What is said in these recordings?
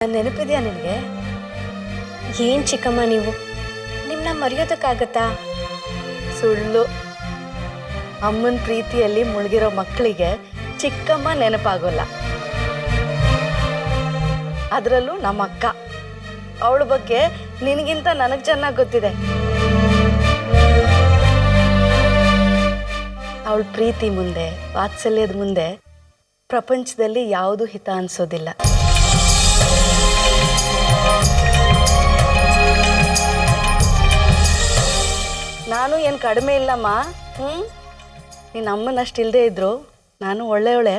ನನ್ನ ನೆನಪಿದೆಯಾ ನಿನಗೆ? ಏನು ಚಿಕ್ಕಮ್ಮ ನೀವು ನಿಮ್ಮನ್ನ ಮರೆಯೋದಕ್ಕಾಗತ್ತಾ? ಸುಳ್ಳು. ಅಮ್ಮನ ಪ್ರೀತಿಯಲ್ಲಿ ಮುಳುಗಿರೋ ಮಕ್ಕಳಿಗೆ ಚಿಕ್ಕಮ್ಮ ನೆನಪಾಗೋಲ್ಲ. ಅದರಲ್ಲೂ ನಮ್ಮ ಅಕ್ಕ, ಅವಳ ಬಗ್ಗೆ ನಿನಗಿಂತ ನನಗೆ ಚೆನ್ನಾಗಿ ಗೊತ್ತಿದೆ. ಅವಳ ಪ್ರೀತಿ ಮುಂದೆ, ವಾತ್ಸಲ್ಯದ ಮುಂದೆ ಪ್ರಪಂಚದಲ್ಲಿ ಯಾವುದೂ ಹಿತ ಅನಿಸೋದಿಲ್ಲ. ನಾನು ಏನು ಕಡಿಮೆ ಇಲ್ಲಮ್ಮ. ನಿನ್ನ ಅಮ್ಮನಷ್ಟು ಇಲ್ಲದೆ ಇದ್ರು ನಾನು ಒಳ್ಳೆಯವಳೆ.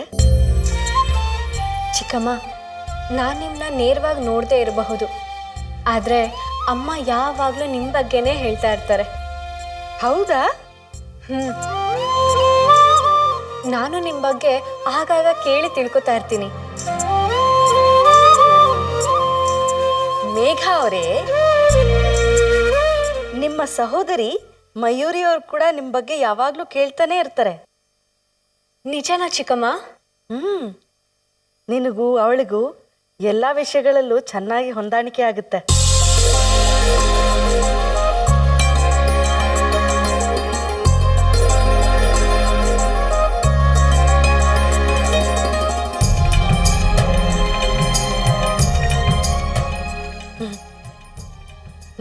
ಚಿಕ್ಕಮ್ಮ, ನಾನು ನಿಮ್ಮನ್ನ ನೇರವಾಗಿ ನೋಡದೇ ಇರಬಹುದು, ಆದರೆ ಅಮ್ಮ ಯಾವಾಗಲೂ ನಿಮ್ಮ ಬಗ್ಗೆನೇ ಹೇಳ್ತಾ ಇರ್ತಾರೆ. ಹೌದಾ? ನಾನು ನಿಮ್ಮ ಬಗ್ಗೆ ಆಗಾಗ ಕೇಳಿ ತಿಳ್ಕೊತಾ ಇರ್ತೀನಿ. ಮೇಘ ಅವರೇ, ನಿಮ್ಮ ಸಹೋದರಿ ಮಯೂರಿ ಅವ್ರು ಕೂಡ ನಿಮ್ಮ ಬಗ್ಗೆ ಯಾವಾಗಲೂ ಕೇಳ್ತಾನೆ ಇರ್ತಾರೆ. ನಿಜನಾ ಚಿಕ್ಕಮ್ಮ? ನಿನಗೂ ಅವಳಿಗೂ ಎಲ್ಲ ವಿಷಯಗಳಲ್ಲೂ ಚೆನ್ನಾಗಿ ಹೊಂದಾಣಿಕೆ ಆಗುತ್ತೆ.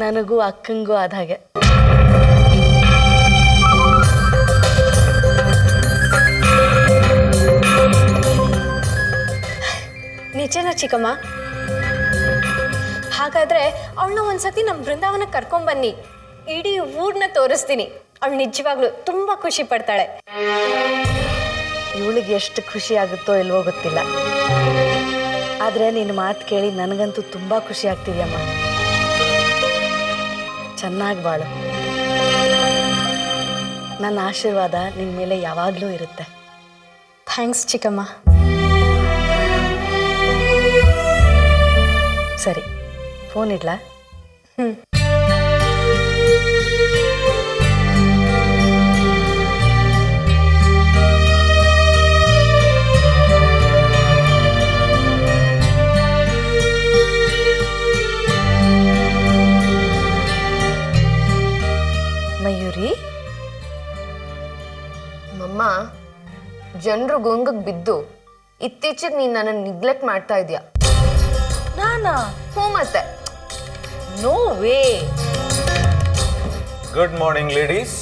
ನನಗೂ ಅಕ್ಕಂಗೂ ಆದ ಹಾಗೆ. ನಿಜನಾ ಚಿಕ್ಕಮ್ಮ? ಹಾಗಾದ್ರೆ ಅವಳನ್ನ ಒಂದ್ಸತಿ ನಮ್ಮ ಬೃಂದಾವನಕ್ಕೆ ಕರ್ಕೊಂಬನ್ನಿ, ಇಡೀ ಊರನ್ನ ತೋರಿಸ್ತೀನಿ. ಅವಳು ನಿಜವಾಗ್ಲೂ ತುಂಬಾ ಖುಷಿ ಪಡ್ತಾಳೆ. ಇವಳಿಗೆ ಎಷ್ಟು ಖುಷಿ ಆಗುತ್ತೋ ಇಲ್ವೋ ಗೊತ್ತಿಲ್ಲ, ಆದರೆ ನಿನ್ನ ಮಾತು ಕೇಳಿ ನನಗಂತೂ ತುಂಬ ಖುಷಿ ಆಗ್ತಿದೆಯಮ್ಮ. ಚೆನ್ನಾಗಿ ಬಾಳು. ನನ್ನ ಆಶೀರ್ವಾದ ನಿನ್ನ ಮೇಲೆ ಯಾವಾಗಲೂ ಇರುತ್ತೆ. ಥ್ಯಾಂಕ್ಸ್ ಚಿಕ್ಕಮ್ಮ. ಸರಿ, ಫೋನ್ ಇಡ್ಲಾ? ಮಯೂರಿ, ಮಮ್ಮ, ಜನರು ಗೊಂಗಕ್ಕೆ ಬಿದ್ದು ಇತ್ತೀಚೆಗೆ ನೀನು ನನ್ನನ್ನು ನಿಗ್ಲೆಕ್ಟ್ ಮಾಡ್ತಾ ಇದೀಯ. ನಾನಾ? ಹ್ಞೂ, ಮತ್ತೆ no way. Good morning ladies.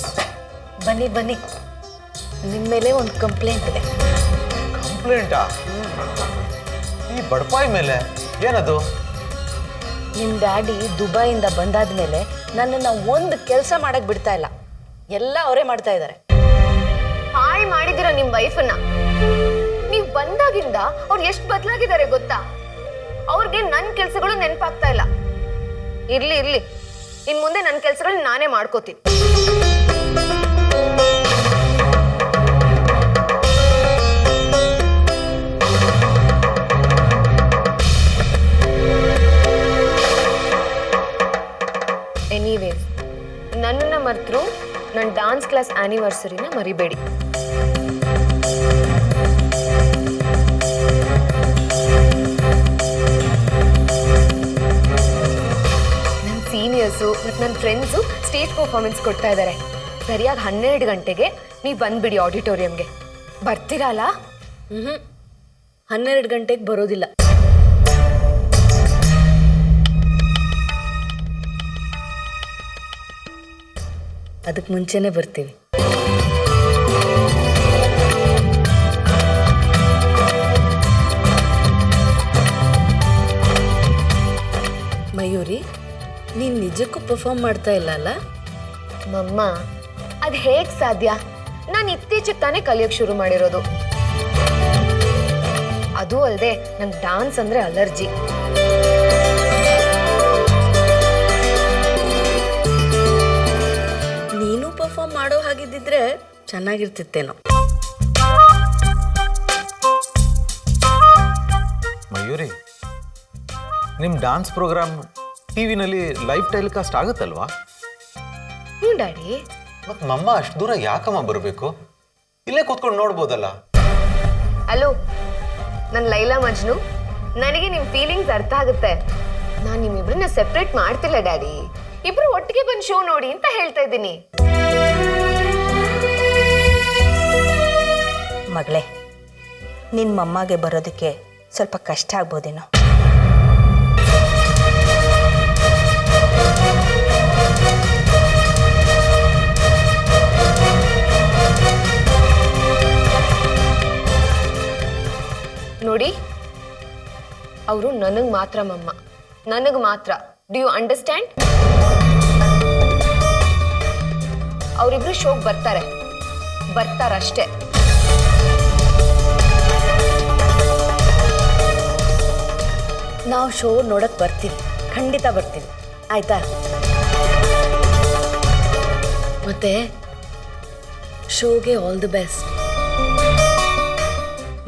ಬನ್ನಿ ಬನ್ನಿ, ನಿಮ್ಮ ಮೇಲೆ ಒಂದು ಕಂಪ್ಲೇಂಟ್ ಇದೆ. ಕಂಪ್ಲೇಂಟಾ? ಈ ಬಡಪಾಯಿ ಮೇಲೆ ಏನದು? ನಿಮ್ಮ ಡ್ಯಾಡಿ ದುಬೈಯಿಂದ ಬಂದಾದ ಮೇಲೆ ನನ್ನನ್ನು ಒಂದು ಕೆಲಸ ಮಾಡಕ್ಕೆ ಬಿಡ್ತಾ ಇಲ್ಲ. ಎಲ್ಲ ಅವರೇ ಮಾಡ್ತಾ ಇದ್ದಾರೆ. ಹಾಳು ಮಾಡಿದಿರ ನಿಮ್ಮ ವೈಫನ್ನ. ನೀವು ಬಂದಾಗಿಂದ ಅವ್ರು ಎಷ್ಟು ಬದಲಾಗಿದ್ದಾರೆ ಗೊತ್ತಾ? ಅವ್ರಿಗೆ ನನ್ನ ಕೆಲಸಗಳು ನೆನಪಾಗ್ತಾ ಇಲ್ಲ. ಇರ್ಲಿ ಇರ್ಲಿ, ಇನ್ ಮುಂದೆ ನನ್ನ ಕೆಲಸಗಳು ನಾನೇ ಮಾಡ್ಕೋತೀನಿ. ಎನಿವೇಸ್, ನನ್ನನ್ನು ಮರೆತರು ನನ್ನ ಡಾನ್ಸ್ ಕ್ಲಾಸ್ ಆ್ಯನಿವರ್ಸರಿನ ಮರಿಬೇಡಿ. ನನ್ನ ಸೀನಿಯರ್ಸು ಮತ್ತು ನನ್ನ ಫ್ರೆಂಡ್ಸು ಸ್ಟೇಜ್ ಪರ್ಫಾರ್ಮೆನ್ಸ್ ಕೊಡ್ತಾ ಇದ್ದಾರೆ. ಸರಿಯಾಗಿ 12 ಗಂಟೆಗೆ ನೀವು ಬಂದುಬಿಡಿ ಆಡಿಟೋರಿಯಂಗೆ. ಬರ್ತೀರಲ್ಲ? 12 ಗಂಟೆಗೆ ಬರೋದಿಲ್ಲ. ಅದಕ್ಕೆ ಮುಂಚೆನೇ ಬರ್ತೀವಿ. ಮಯೂರಿ, ನೀನು ನಿಜಕ್ಕೂ ಪರ್ಫಾರ್ಮ್ ಮಾಡ್ತಾ ಇಲ್ಲ ಅಲ್ಲ? ಮಮ್ಮ, ಅದು ಹೇಗೆ ಸಾಧ್ಯ? ನಾನು ಇತ್ತೀಚೆಗೆ ತಾನೇ ಕಲಿಯೋಕ್ಕೆ ಶುರು ಮಾಡಿರೋದು. ಅದು ಅಲ್ಲದೆ ನಂಗೆ ಡಾನ್ಸ್ ಅಂದರೆ ಅಲರ್ಜಿ. ನೀನು ಪರ್ಫಾರ್ಮ್ ಮಾಡೋ ಹಾಗಿದ್ದಿದ್ರೆ ಚೆನ್ನಾಗಿರ್ತಿತ್ತೇನೋ. ಮಯೂರಿ, ನಿಮ್ಮ ಡಾನ್ಸ್ ಪ್ರೋಗ್ರಾಮ್ ಟಿವಿನಲ್ಲಿ ಲೈವ್ ಟೆಲಿಕಾಸ್ಟ್ ಆಗುತ್ತಲ್ವಾ? ಹ್ಞೂ ಡ್ಯಾಡಿ. ಮತ್ತು ಮಮ್ಮ ಅಷ್ಟು ದೂರ ಯಾಕಮ್ಮ ಬರಬೇಕು? ಇಲ್ಲೇ ಕೂತ್ಕೊಂಡು ನೋಡ್ಬೋದಲ್ಲ. ಅಲೋ, ನನ್ನ ಲೈಲಾ ಮಜ್ನು ನನಗೆ ನಿಮ್ ಫೀಲಿಂಗ್ಸ್ ಅರ್ಥ ಆಗುತ್ತೆ. ನಾನು ನಿಮ್ಮಿಬ್ರನ್ನ ಸೆಪ್ರೇಟ್ ಮಾಡ್ತಿಲ್ಲ ಡ್ಯಾಡಿ. ಇಬ್ರು ಒಟ್ಟಿಗೆ ಬಂದು ಶೋ ನೋಡಿ ಅಂತ ಹೇಳ್ತಾ ಇದ್ದೀನಿ. ಮಗಳೇ, ನಿನ್ನ ಮಮ್ಮಗೆ ಬರೋದಕ್ಕೆ ಸ್ವಲ್ಪ ಕಷ್ಟ ಆಗ್ಬೋದೇನೋ. ನೋಡಿ, ಅವರು ನನಗ್ ಮಾತ್ರ ಮಮ್ಮ, ನನಗ್ ಮಾತ್ರ. Do you understand? ಅವರಿಬ್ರು ಶೋಕ್ ಬರ್ತಾರಷ್ಟೇ. ನಾವು ಶೋ ನೋಡಕ್ ಬರ್ತೀವಿ, ಖಂಡಿತ ಬರ್ತೀವಿ, ಆಯ್ತಾ? ಮತ್ತೆ ಶೋಗೆ ಆಲ್ ದಿ ಬೆಸ್ಟ್.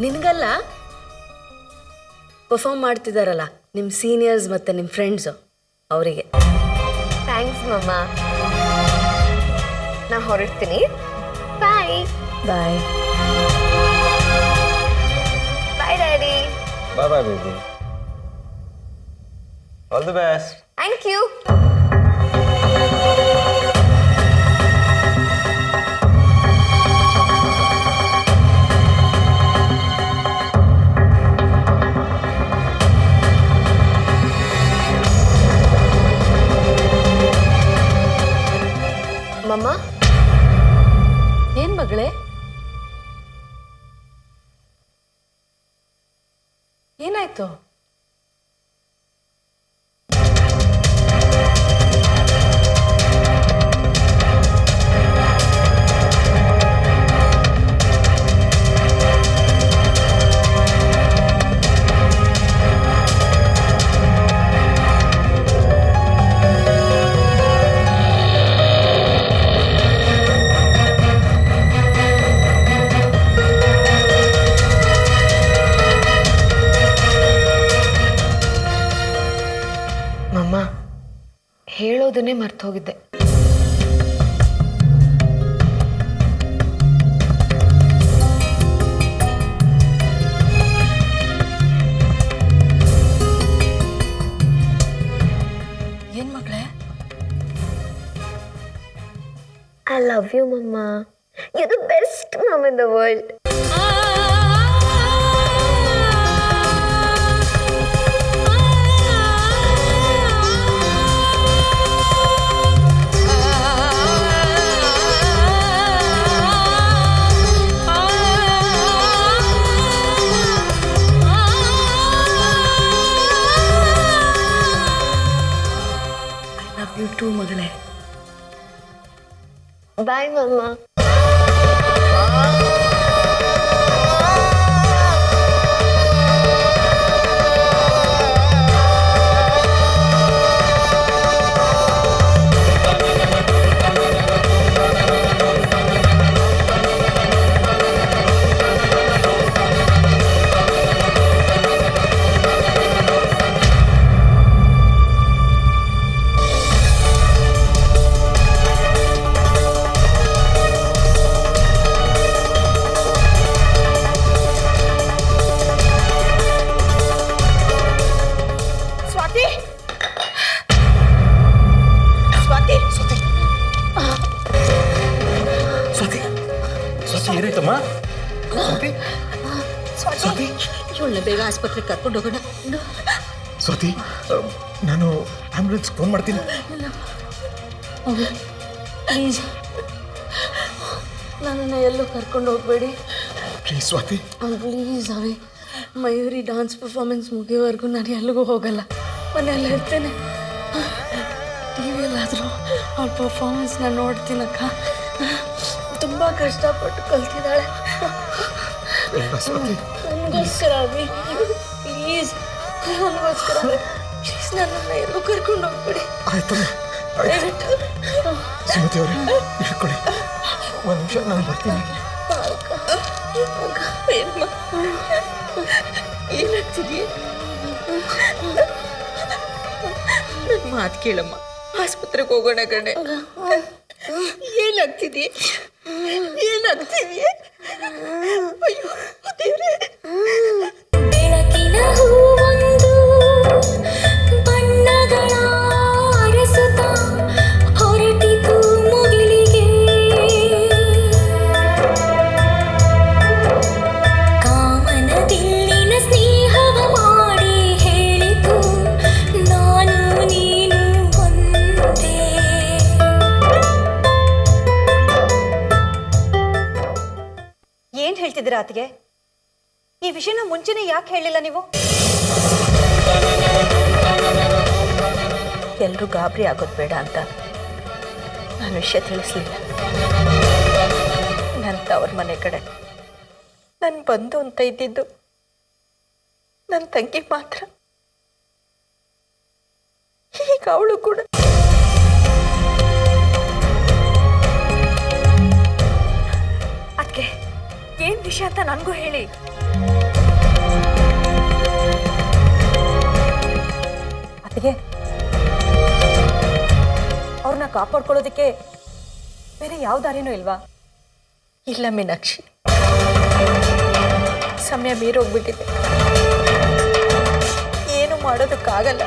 ನಿನಗಲ್ಲ, ಪರ್ಫಾರ್ಮ್ ಮಾಡ್ತಿದ್ದಾರಲ್ಲ ನಿಮ್ಮ ಸೀನಿಯರ್ಸ್ ಮತ್ತು ನಿಮ್ಮ ಫ್ರೆಂಡ್ಸು, ಅವರಿಗೆ. ಥ್ಯಾಂಕ್ಸ್ ಮಮ್ಮ. ನಾ ಹೊರಡ್ತೀನಿ. Bye bye. Bye daddy. Bye bye baby. All the best. Thank you. ಮಮ್ಮ, ಏನ್ ಮಗಳೇ, ಏನಾಯ್ತು? ಮಮ್ಮ, ಹೇಳೋದನ್ನೇ ಮರ್ತು ಹೋಗಿದ್ದೆ. ಏನ್ ಮಗಳೇ? I love you, Mama. You're the best mom in the world. I love you too, ಮಗಳೇ. Bye, Mama. ಏನಾಯ್ತಮ್ಮ? ಸ್ವಾತಿ, ಇವಳನ್ನ ಬೇಗ ಆಸ್ಪತ್ರೆಗೆ ಕರ್ಕೊಂಡು ಹೋಗೋಣ. ಸ್ವಾತಿ, ನಾನು ಆಂಬ್ಯುಲೆನ್ಸ್ ಫೋನ್ ಮಾಡ್ತೀನಿ. ಪ್ಲೀಸ್, ನನ್ನನ್ನು ಎಲ್ಲೂ ಕರ್ಕೊಂಡು ಹೋಗ್ಬೇಡಿ ಪ್ಲೀಸ್ ಸ್ವಾತಿ. ಪ್ಲೀಸ್ ಅವಿ. ಮಯೂರಿ ಡಾನ್ಸ್ ಪರ್ಫಾರ್ಮೆನ್ಸ್ ಮುಗಿಯೋವರೆಗೂ ನಾನು ಎಲ್ಲಿಗೂ ಹೋಗಲ್ಲ, ಮನೆಯಲ್ಲೇ ಇರ್ತೇನೆ. ಟಿ ವಿಯಲ್ಲಾದರೂ ಅವ್ಳ ಪರ್ಫಾರ್ಮೆನ್ಸ್ನ ನೋಡ್ತೀನಕ್ಕ. ತುಂಬ ಕಷ್ಟಪಟ್ಟು ಕಲ್ತಿದ್ದಾಳೆ. ನನಗೋಸ್ಕರ ಅವಿ, ಪ್ಲೀಸ್, ನನಗೋಸ್ಕರ ಪ್ಲೀಸ್ ನನ್ನನ್ನು ಎಲ್ಲೂ ಕರ್ಕೊಂಡು ಹೋಗ್ಬಿಡಿ. ಆಯ್ತಮ್ಮ, ದಯವಿಟ್ಟು. ಸುಮತಿ ಅವರೇ, ಇಟ್ಕೊಳ್ಳಿ, ಒಂದು ನಿಮಿಷ ನಾನು ಬರ್ತೀನಿ. ಏನಾಗ್ತಿದೆಯೇ? ನನ್ನ ಮಾತು ಕೇಳಮ್ಮ, ಆಸ್ಪತ್ರೆಗೆ ಹೋಗೋಣ ಕಣೆ. ಏನಾಗ್ತಿದೆಯೇ? ಏನಾಗ್ತಿದೆಯೇ? ಅಯ್ಯೋ ದೇವ್ರೇ. ಬೆಳಕಿನ ಹೂವೊಂದು ಅತ್ತಿಗೆ? ಈ ವಿಷಯನ ಮುಂಚೆನೇ ಯಾಕೆ ಹೇಳಿಲ್ಲ ನೀವು? ಎಲ್ಲರೂ ಗಾಬರಿ ಆಗೋದು ಬೇಡ ಅಂತ ನಾನು ವಿಷಯ ತಿಳಿಸ್ಲಿಲ್ಲ. ನನ್ನ ತವ್ರ ಮನೆ ಕಡೆ ನನ್ನ ಬಂಧು ಅಂತ ಇದ್ದಿದ್ದು ನನ್ನ ತಂಗಿ ಮಾತ್ರ. ಈಗ ಅವಳು ಕೂಡ ಅದಕ್ಕೆ ಏನ್ ವಿಷಯ ಅಂತ ನನಗೂ ಹೇಳಿ. ಅದಕ್ಕೆ ಅವ್ರನ್ನ ಕಾಪಾಡ್ಕೊಳ್ಳೋದಕ್ಕೆ ಬೇರೆ ಯಾವ ದಾರಿನೂ ಇಲ್ವಾ? ಇಲ್ಲ ಮೀನಾಕ್ಷಿ, ಸಮಯ ಮೀರೋಗ್ಬಿಟ್ಟಿದೆ. ಏನು ಮಾಡೋದಕ್ಕಾಗಲ್ಲ.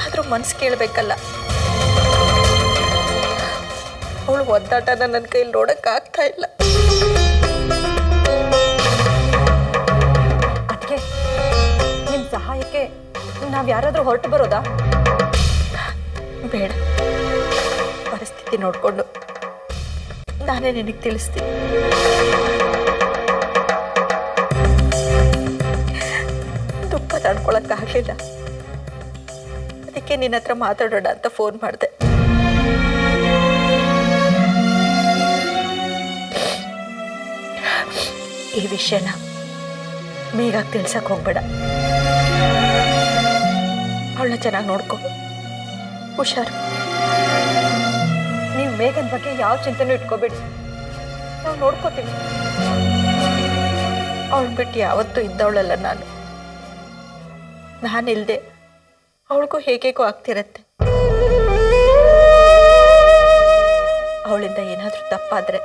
ಆದ್ರೂ ಮನ್ಸು ಕೇಳಬೇಕಲ್ಲ. ಅವಳು ಒದ್ದಾಟನ ನನ್ನ ಕೈಲಿ ನೋಡಕ್ಕಾಗ್ತಾ ಇಲ್ಲ. ಅದಕ್ಕೆ ನಿಮ್ಮ ಸಹಾಯಕ್ಕೆ ನಾವು ಯಾರಾದರೂ ಹೊರಟು ಬರೋದಾ? ಬೇಡ, ಪರಿಸ್ಥಿತಿ ನೋಡಿಕೊಂಡು ನಾನೇ ನಿನಗೆ ತಿಳಿಸ್ತೀನಿ. ದುಃಖ ತಡ್ಕೊಳಕ್ಕಾಗಲಿಲ್ಲ, ಅದಕ್ಕೆ ನಿನ್ನ ಹತ್ರ ಮಾತಾಡೋಣ ಅಂತ ಫೋನ್ ಮಾಡಿದೆ. ಈ ವಿಷಯನ ಮೇಘಾಗ್ ತಿಳ್ಸಕ್ ಹೋಗ್ಬೇಡ. ಅವಳನ್ನ ಚೆನ್ನಾಗಿ ನೋಡ್ಕೊ, ಹುಷಾರು. ನೀವು ಮೇಘನ್ ಬಗ್ಗೆ ಯಾವ ಚಿಂತೆನೂ ಇಟ್ಕೋಬೇಡಿ, ನಾವು ನೋಡ್ಕೋತೀವಿ. ಅವಳು ಬಿಟ್ಟು ಯಾವತ್ತೂ ಇದ್ದವಳಲ್ಲ ನಾನು. ನಾನಿಲ್ದೆ ಅವಳಿಗೂ ಹೇಗೇಗೋ ಆಗ್ತಿರತ್ತೆ. ಅವಳಿಂದ ಏನಾದರೂ ತಪ್ಪಾದ್ರೆ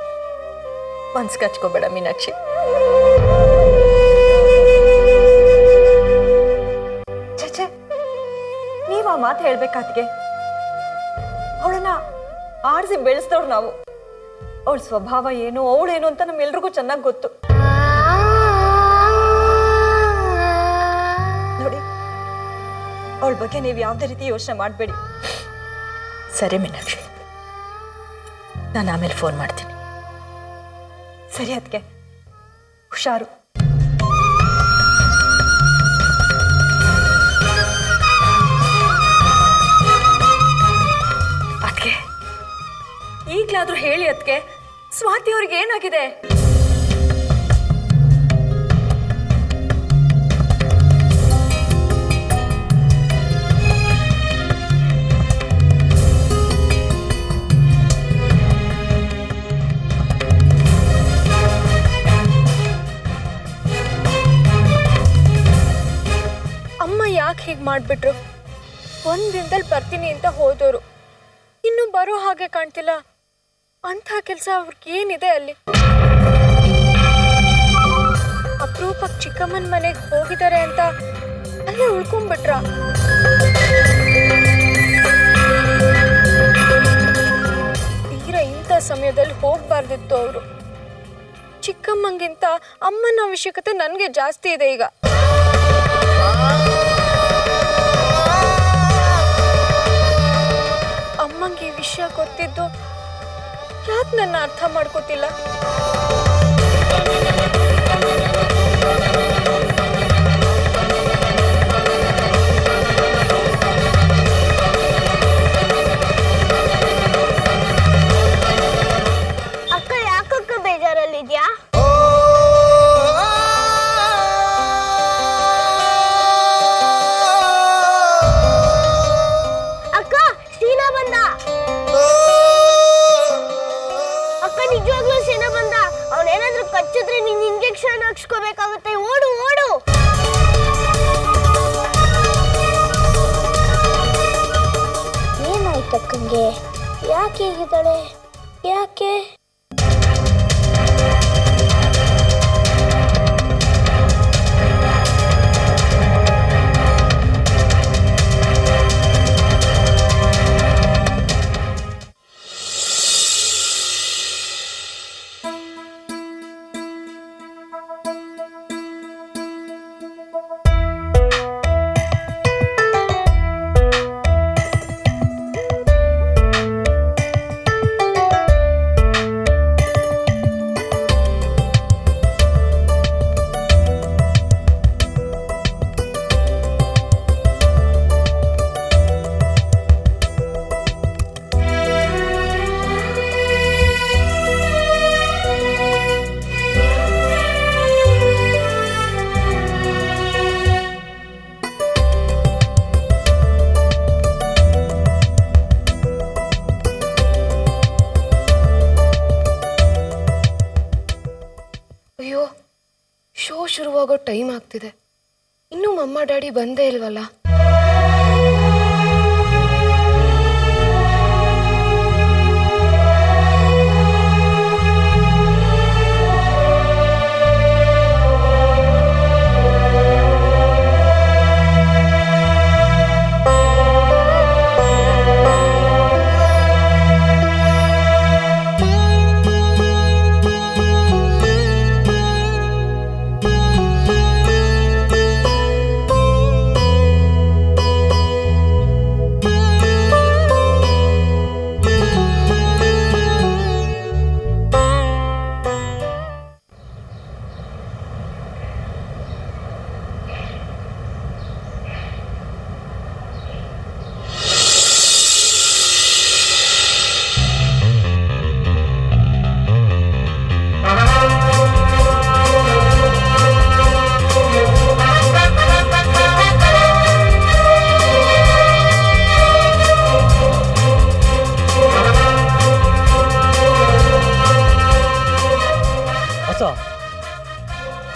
ಮನ್ಸಿಗೆ ಹಚ್ಕೋಬೇಡ ಮೀನಾಕ್ಷಿ. ಛೇ, ನೀವ್ ಆ ಮಾತು ಹೇಳ್ಬೇಕಾದ್ಗೆ. ಅವಳನ್ನ ಆರಿಸಿ ಬೆಳೆಸ್ದವ್ರು ನಾವು. ಅವಳ ಸ್ವಭಾವ ಏನು, ಅವಳೇನು ಅಂತ ನಮ್ಮೆಲ್ರಿಗೂ ಚೆನ್ನಾಗಿ ಗೊತ್ತು. ನೋಡಿ, ಅವಳ ಬಗ್ಗೆ ನೀವು ಯಾವುದೇ ರೀತಿ ಯೋಚನೆ ಮಾಡಬೇಡಿ. ಸರಿ ಮೀನಾಕ್ಷಿ, ನಾನು ಆಮೇಲೆ ಫೋನ್ ಮಾಡ್ತೀನಿ. ಸರಿ ಅದಕ್ಕೆ, ಹುಷಾರು. ಅದಕ್ಕೆ ಈಗ್ಲಾದ್ರೂ ಹೇಳಿ ಅದಕ್ಕೆ, ಸ್ವಾತಿ ಅವ್ರಿಗೆ ಏನಾಗಿದೆ? ಯಾಕೆ ಹೀಗೆ ಮಾಡಿಬಿಟ್ರು? ಒಂದು ದಿನದಲ್ಲಿ ಬರ್ತೀನಿ ಅಂತ ಹೋದವರು ಇನ್ನೂ ಬರೋ ಹಾಗೆ ಕಾಣ್ತಿಲ್ಲ. ಅಂಥ ಕೆಲಸ ಅವ್ರಿಗೆ ಏನಿದೆ ಅಲ್ಲಿ? ಅಪರೂಪಕ್ಕೆ ಚಿಕ್ಕಮ್ಮನ ಮನೆಗೆ ಹೋಗಿದ್ದಾರೆ ಅಂತ ಅಲ್ಲೇ ಉಳ್ಕೊಂಡ್ಬಿಟ್ರ? ತೀರಾ ಇಂಥ ಸಮಯದಲ್ಲಿ ಹೋಗ್ಬಾರ್ದಿತ್ತು ಅವರು. ಚಿಕ್ಕಮ್ಮಂಗಿಂತ ಅಮ್ಮನ ಅವಶ್ಯಕತೆ ನನಗೆ ಜಾಸ್ತಿ ಇದೆ ಈಗ. ಅಮ್ಮಂಗೆ ಈ ವಿಷಯ ಗೊತ್ತಿದ್ದು ಯಾಕೆ ನನ್ನ ಅರ್ಥ ಮಾಡ್ಕೋತಿಲ್ಲ? ಅಕ್ಕ ಯಾಕಕ್ಕ ಬೇಜಾರಲ್ಲಿದ್ಯಾ? ಅಕ್ಕ ಸೀನಾ ಬಂದ. ಅಕ್ಕ ನಿಜವಾಗ್ಲೂ ಸೀನಾ ಬಂದ. ಅವನೇನಾದ್ರೂ ಕಚ್ಚಿದ್ರೆ ನೀನ್ ಇಂಜೆಕ್ಷನ್ ಹಾಕ್ಸ್ಕೋಬೇಕಾಗುತ್ತೆ. ಓಡು ಓಡು. ಏನಾಯ್ತು ಅಕ್ಕಂಗೆ? ಯಾಕೆ ಹೀಗಿದ್ದಾಳೆ? ಯಾಕೆ? ಆಗೋ ಟೈಮ್ ಆಗ್ತಿದೆ. ಇನ್ನೂ ಮಮ್ಮ ಡ್ಯಾಡಿ ಬಂದೇ ಇಲ್ವಲ್ಲ.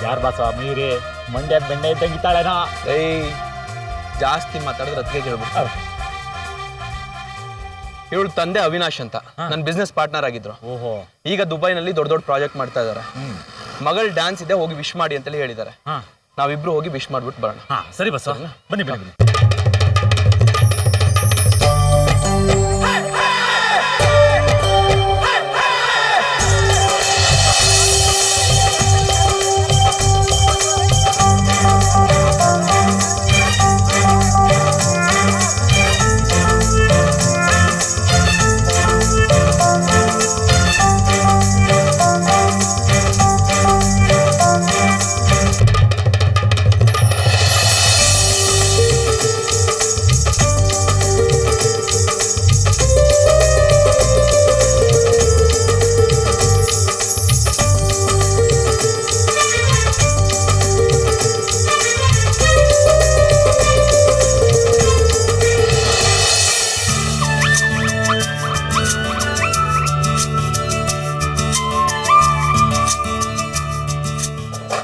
ಯಾರು ಬಾಸ ಮೀರಿ ಮಂಡ್ಯದ ಬೆಣ್ಣೆ ಇದ್ದಂಗಿತ್ತಾಳೆನಾ? ಜಾಸ್ತಿ ಮಾತಾಡಿದ್ರೆ ಅದಕ್ಕೆ ಕೇಳ್ಬಿಡ್ತಾರೆ. ಇವಳು ತಂದೆ ಅವಿನಾಶ್ ಅಂತ ನನ್ನ ಬಿಸ್ನೆಸ್ ಪಾರ್ಟ್ನರ್ ಆಗಿದ್ರು. ಓಹೋ. ಈಗ ದುಬೈನಲ್ಲಿ ದೊಡ್ಡ ದೊಡ್ಡ ಪ್ರಾಜೆಕ್ಟ್ ಮಾಡ್ತಾ ಇದ್ದಾರೆ. ಮಗಳು ಡ್ಯಾನ್ಸ್ ಇದೆ, ಹೋಗಿ ವಿಶ್ ಮಾಡಿ ಅಂತೇಳಿ ಹೇಳಿದ್ದಾರೆ. ನಾವಿಬ್ರು ಹೋಗಿ ವಿಶ್ ಮಾಡ್ಬಿಟ್ಟು ಬರೋಣ. ಸರಿ ಬಸ್, ಬನ್ನಿ ಬನ್ನಿ.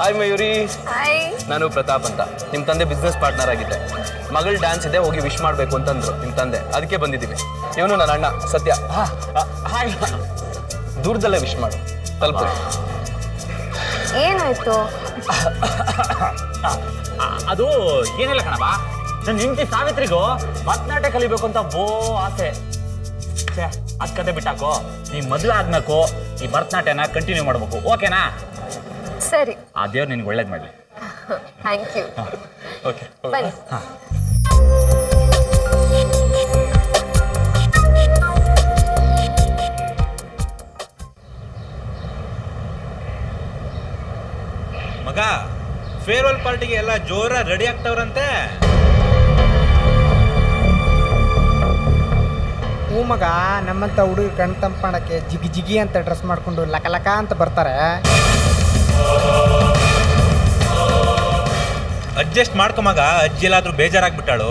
ಹಾಯ್ ಮಯೂರಿ. ನಾನು ಪ್ರತಾಪ್ ಅಂತ, ನಿಮ್ಮ ತಂದೆ ಬಿಸ್ನೆಸ್ ಪಾರ್ಟ್ನರ್ ಆಗಿದ್ದೆ. ಮಗಳು ಡ್ಯಾನ್ಸ್ ಇದೆ, ಹೋಗಿ ವಿಶ್ ಮಾಡಬೇಕು ಅಂತಂದ್ರು ನಿಮ್ಮ ತಂದೆ, ಅದಕ್ಕೆ ಬಂದಿದ್ದೀವಿ. ಇವನು ನನ್ನ ಅಣ್ಣ ಸತ್ಯ. ಹಾಯ್. ದೂರದಲ್ಲೇ ವಿಶ್ ಮಾಡು, ತಲುಪ. ಏನಾಯ್ತು? ಅದು ಏನಿಲ್ಲ ಕಣಬಾ, ನನ್ನ ಹೆಂಡತಿ ಸಾವಿತ್ರಿಗೂ ಭರತನಾಟ್ಯ ಕಲಿಬೇಕು ಅಂತ ಆಸೆ. ಅದ್ ಕತೆ ಬಿಟ್ಟಾಕೋ, ನೀ ಮದುವೆ ಆದ್ಮೇಕು ಈ ಭರತನಾಟ್ಯನ ಕಂಟಿನ್ಯೂ ಮಾಡ್ಬೇಕು, ಓಕೆನಾ? ಸರಿ. ಆ ದೇವ್ರು ನಿನ್ಗೆ ಒಳ್ಳೇದು ಮಾಡಲಿ. Thank you. ಓಕೆ ಬನ್ನಿ. ಮಗ, ಫೇರ್ವೆಲ್ ಪಾರ್ಟಿಗೆ ಎಲ್ಲ ಜೋರ ರೆಡಿ ಆಗ್ತಾವ್ರಂತೆ. ಹ್ಞೂ ಮಗ, ನಮ್ಮಂಥ ಹುಡುಗರು ಕಣ್ ತಂಪು ಮಾಡೋಕ್ಕೆ ಜಿಗಿ ಜಿಗಿ ಅಂತ ಡ್ರೆಸ್ ಮಾಡ್ಕೊಂಡು ಲಕ ಲಕ ಅಂತ ಬರ್ತಾರೆ. ಅಡ್ಜಸ್ಟ್ ಮಾಡ್ಕೊ ಮಗ, ಅಜ್ಜಿ ಎಲ್ಲಾದ್ರೂ ಬೇಜಾರಾಗ್ಬಿಟ್ಟಾಳು.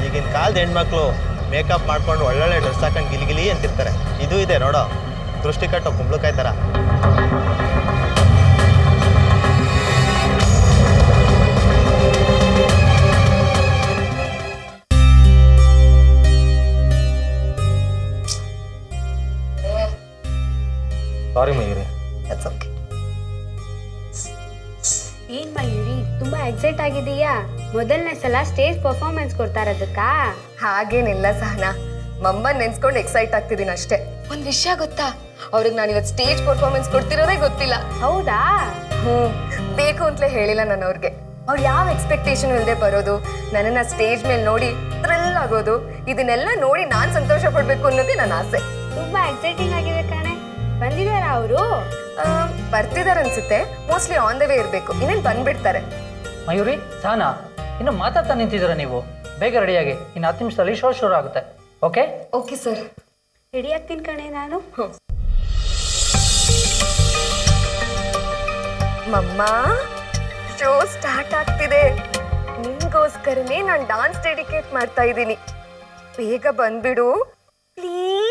ಈಗಿನ ಕಾಲದ ಹೆಣ್ಮಕ್ಳು ಮೇಕಪ್ ಮಾಡ್ಕೊಂಡು ಒಳ್ಳೊಳ್ಳೆ ಡ್ರೆಸ್ ಹಾಕೊಂಡು ಗಿಲಿಗಿಲಿ ಅಂತಿರ್ತಾರೆ. ಇದು ಇದೆ ನೋಡೋ, ದೃಷ್ಟಿ ಕಟ್ಟೋ ಕುಂಬಳಕಾಯಿ ಥರ. ಸಾರಿ ಮಯೂರಿ. ಏನ್ ಮಯೂರಿ, ತುಂಬಾ ಎಕ್ಸೈಟ್ ಆಗಿದೀಯಾ? ಮೊದಲನೇ ಸಲ ಸ್ಟೇಜ್ ಪರ್ಫಾರ್ಮೆನ್ಸ್ ಕೊಡ್ತಾ ಇರೋದಕ್ಕಾ? ಹಾಗೇನಿಲ್ಲ ಸಹನಾ, ಮಮ್ಮನ್ ನೆನ್ಸ್ಕೊಂಡು ಎಕ್ಸೈಟ್ ಆಗ್ತಿದ್ದೀನಿ ಅಷ್ಟೇ. ಒಂದ್ ವಿಷಯ ಗೊತ್ತಾ, ಅವ್ರಿಗೆ ನಾನು ಇವತ್ತು ಸ್ಟೇಜ್ ಪರ್ಫಾರ್ಮೆನ್ಸ್ ಕೊಡ್ತಿರೋದೇ ಗೊತ್ತಿಲ್ಲ. ಹೌದಾ? ಬೇಕು ಅಂತಲೇ ಹೇಳಿಲ್ಲ ನಾನು ಅವ್ರಿಗೆ. ಅವ್ರು ಯಾವ ಎಕ್ಸ್ಪೆಕ್ಟೇಷನ್ ಇಲ್ಲದೆ ಬರೋದು, ನನ್ನನ್ನ ಸ್ಟೇಜ್ ಮೇಲೆ ನೋಡಿ ಥ್ರಿಲ್ ಆಗೋದು, ಇದನ್ನೆಲ್ಲ ನೋಡಿ ನಾನ್ ಸಂತೋಷ ಪಡ್ಬೇಕು ಅನ್ನೋದೇ ನನ್ನ ಆಸೆ. ತುಂಬಾ ಎಕ್ಸೈಟಿಂಗ್ ಆಗಿದೆ ಕಣೆ. ಬಂದಿದಾರ ಅವರು? ಬರ್ತಿದಾರ ಅನ್ಸುತ್ತೆ. ಮೋಸ್ಟ್ಲಿ ಆನ್ ದ ವೇ ಇರ್ಬೇಕು. ಇನ್ನೇನ್ ಬಂದ್ಬಿಡ್ತಾರೆ. ಮಯೂರಿ, ಸಹನಾ, ಇನ್ನು ಮಾತಾಡ್ತಾ ನಿಂತಿದ್ದೀರಾ ನೀವು? ಬೇಗ ರೆಡಿಯಾಗಿ, ಇನ್ನು 10 ನಿಮಿಷದಲ್ಲಿ ಶೋ ಶುರು ಆಗುತ್ತೆ. ಓಕೆ? Okay sir. ರೆಡಿ ಆಗ್ತೀನಿ ಕಣೆ ನಾನು. ಮಮ್ಮ, ಶೋ ಸ್ಟಾರ್ಟ್ ಆಗ್ತಿದೆ. ನಿಮ್ಗೋಸ್ಕರನೇ ನಾನು ಡಾನ್ಸ್ ಡೆಡಿಕೇಟ್ ಮಾಡ್ತಾ ಇದ್ದೀನಿ. ಬೇಗ ಬಂದ್ಬಿಡು ಪ್ಲೀಸ್.